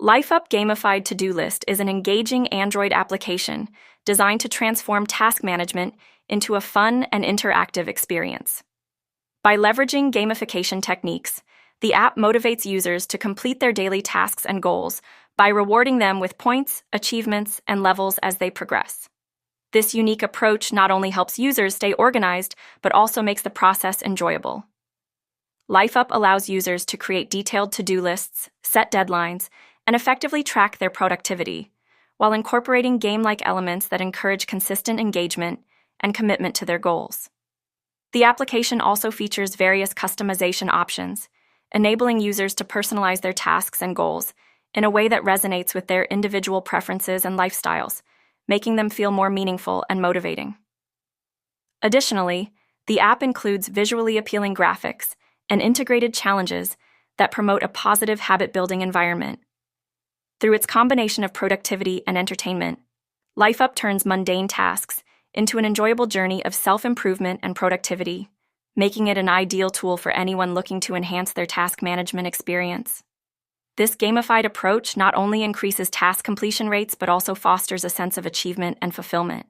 LifeUp Gamified To-Do List is an engaging Android application designed to transform task management into a fun and interactive experience. By leveraging gamification techniques, the app motivates users to complete their daily tasks and goals by rewarding them with points, achievements, and levels as they progress. This unique approach not only helps users stay organized, but also makes the process enjoyable. LifeUp allows users to create detailed to-do lists, set deadlines, and effectively track their productivity, while incorporating game-like elements that encourage consistent engagement and commitment to their goals. The application also features various customization options, enabling users to personalize their tasks and goals in a way that resonates with their individual preferences and lifestyles, making them feel more meaningful and motivating. Additionally, the app includes visually appealing graphics and integrated challenges that promote a positive habit-building environment. Through its combination of productivity and entertainment, LifeUp turns mundane tasks into an enjoyable journey of self-improvement and productivity, making it an ideal tool for anyone looking to enhance their task management experience. This gamified approach not only increases task completion rates but also fosters a sense of achievement and fulfillment.